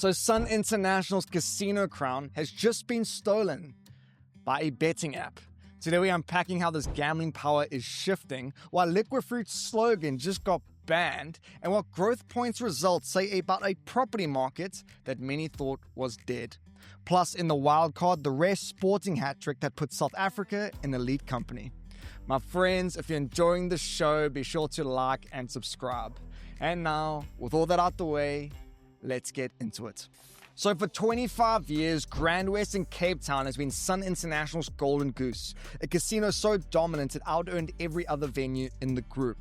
So Sun International's casino crown has just been stolen by a betting app. Today we're unpacking how this gambling power is shifting, while Liqui Fruit's slogan just got banned, and what Growthpoint's results say about a property market that many thought was dead. Plus, in the Wildcard, the rare sporting hat trick that puts South Africa in elite company. My friends, if you're enjoying the show, be sure to like and subscribe. And now, with all that out the way, let's get into it. So for 25 years, GrandWest in Cape Town has been Sun International's golden goose, a casino so dominant it out-earned every other venue in the group.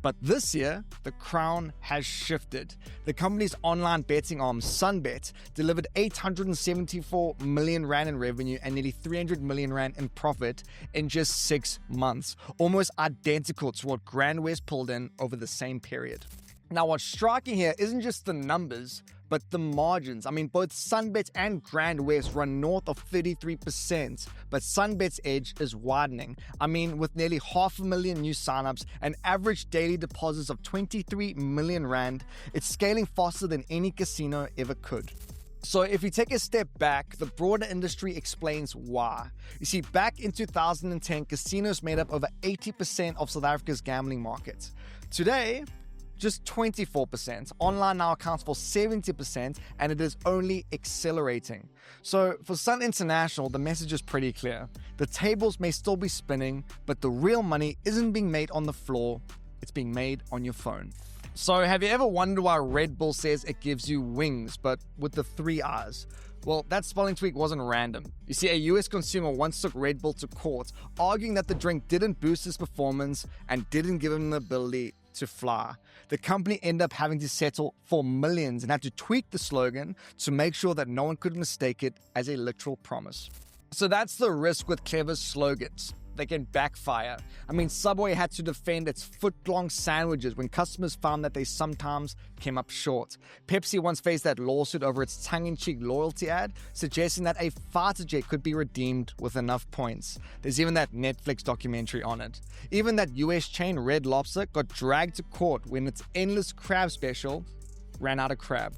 But this year, the crown has shifted. The company's online betting arm, SunBet, delivered 874 million rand in revenue and nearly 300 million rand in profit in just 6 months, almost identical to what GrandWest pulled in over the same period. Now, what's striking here isn't just the numbers, but the margins. I mean, both SunBet and GrandWest run north of 33%, but SunBet's edge is widening. I mean, with nearly 500,000 new signups and average daily deposits of 23 million rand, it's scaling faster than any casino ever could. So if you take a step back, the broader industry explains why. You see, back in 2010, casinos made up over 80% of South Africa's gambling market. Today, just 24%. Online now accounts for 70%, and it is only accelerating. So for Sun International, the message is pretty clear. The tables may still be spinning, but the real money isn't being made on the floor, it's being made on your phone. So have you ever wondered why Red Bull says it gives you wings, but with the 3 R's? Well, that spelling tweak wasn't random. You see, a US consumer once took Red Bull to court, arguing that the drink didn't boost his performance and didn't give him the ability to fly. The company ended up having to settle for millions and had to tweak the slogan to make sure that no one could mistake it as a literal promise. So that's the risk with clever slogans. They can backfire. I mean, Subway had to defend its foot-long sandwiches when customers found that they sometimes came up short. Pepsi once faced that lawsuit over its tongue-in-cheek loyalty ad, suggesting that a fighter jet could be redeemed with enough points. There's even that Netflix documentary on it. Even that US chain Red Lobster got dragged to court when its endless crab special ran out of crab.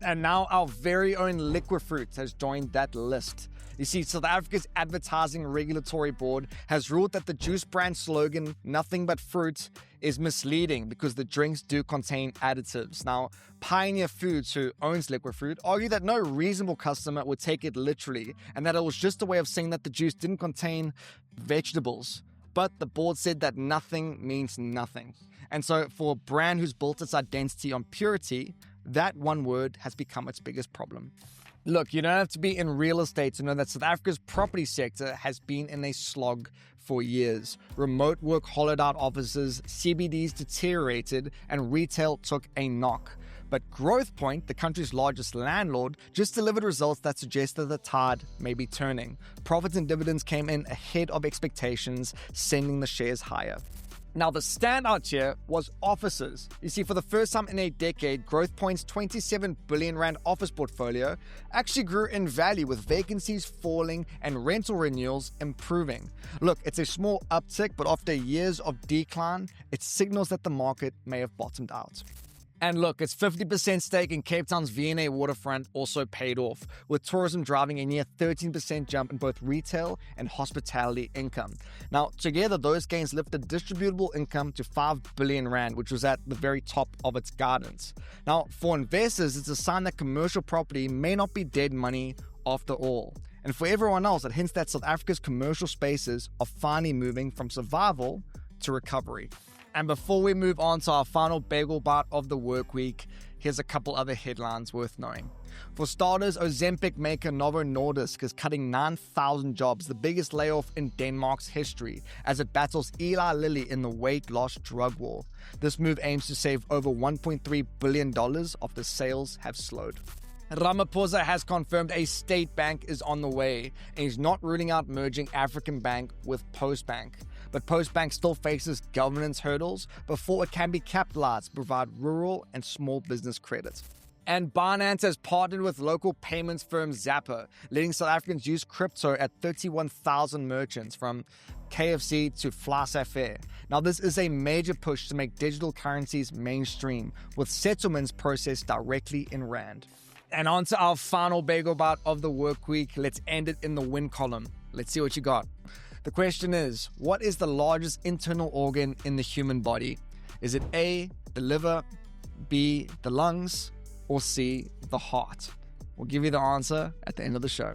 And now our very own Liqui Fruit has joined that list. You see, South Africa's Advertising Regulatory Board has ruled that the juice brand slogan, "Nothing but fruit," is misleading because the drinks do contain additives. Now, Pioneer Foods, who owns Liqui Fruit, argue that no reasonable customer would take it literally and that it was just a way of saying that the juice didn't contain vegetables. But the board said that nothing means nothing. And so for a brand who's built its identity on purity, that one word has become its biggest problem. Look, you don't have to be in real estate to know that South Africa's property sector has been in a slog for years. Remote work hollowed out offices, CBDs deteriorated, and retail took a knock. But Growthpoint, the country's largest landlord, just delivered results that suggest that the tide may be turning. Profits and dividends came in ahead of expectations, sending the shares higher. Now, the standout here was offices. You see, for the first time in a decade, Growthpoint's 27 billion rand office portfolio actually grew in value, with vacancies falling and rental renewals improving. Look, it's a small uptick, but after years of decline, it signals that the market may have bottomed out. And look, its 50% stake in Cape Town's V&A waterfront also paid off, with tourism driving a near 13% jump in both retail and hospitality income. Now, together, those gains lifted distributable income to 5 billion rand, which was at the very top of its guidance. Now, for investors, it's a sign that commercial property may not be dead money after all. And for everyone else, it hints that South Africa's commercial spaces are finally moving from survival to recovery. And before we move on to our final Bagel Bite of the work week, here's a couple other headlines worth knowing. For starters, Ozempic maker Novo Nordisk is cutting 9,000 jobs, the biggest layoff in Denmark's history, as it battles Eli Lilly in the weight loss drug war. This move aims to save over $1.3 billion after sales have slowed. Ramaphosa has confirmed a state bank is on the way, and he's not ruling out merging African Bank with Postbank. But Postbank still faces governance hurdles before it can be capitalized to provide rural and small business credit. And Binance has partnered with local payments firm Zapper, letting South Africans use crypto at 31,000 merchants, from KFC to Fly-Safair. Now, this is a major push to make digital currencies mainstream, with settlements processed directly in Rand. And on to our final Bagel Bite of the work week. Let's end it in the win column. Let's see what you got. The question is, what is the largest internal organ in the human body? Is it A, the liver, B, the lungs, or C, the heart? We'll give you the answer at the end of the show.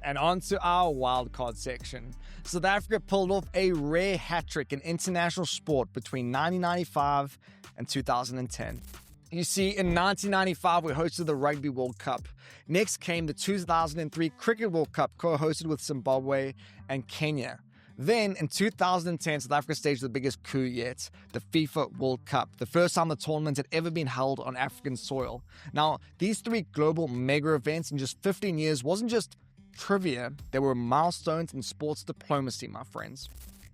And on to our wildcard section. South Africa pulled off a rare hat-trick in international sport between 1995 and 2010. You see, in 1995, we hosted the Rugby World Cup. Next came the 2003 Cricket World Cup, co-hosted with Zimbabwe and Kenya. Then, in 2010, South Africa staged the biggest coup yet, the FIFA World Cup, the first time the tournament had ever been held on African soil. Now, these three global mega events in just 15 years wasn't just trivia, they were milestones in sports diplomacy, my friends.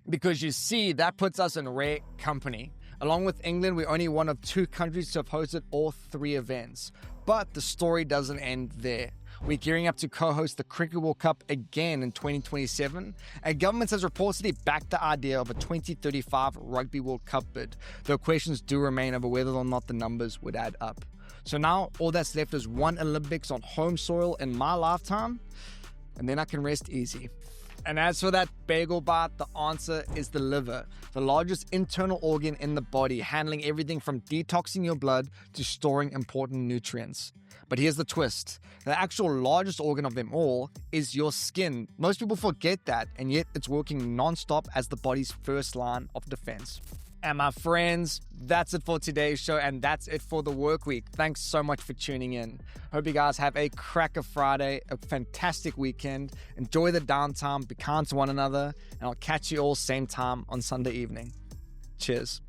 Because you see, that puts us in rare company. Along with England, we're only one of 2 countries to have hosted all 3 events. But the story doesn't end there. We're gearing up to co-host the Cricket World Cup again in 2027, and government has reportedly backed the idea of a 2035 Rugby World Cup bid, though questions do remain over whether or not the numbers would add up. So now all that's left is one Olympics on home soil in my lifetime, and then I can rest easy. And as for that Bagel Bite, the answer is the liver, the largest internal organ in the body, handling everything from detoxing your blood to storing important nutrients. But here's the twist. The actual largest organ of them all is your skin. Most people forget that, and yet it's working non-stop as the body's first line of defense. And my friends, that's it for today's show, and that's it for the work week. Thanks so much for tuning in. Hope you guys have a cracker Friday, a fantastic weekend. Enjoy the downtime, be kind to one another, and I'll catch you all same time on Sunday evening. Cheers.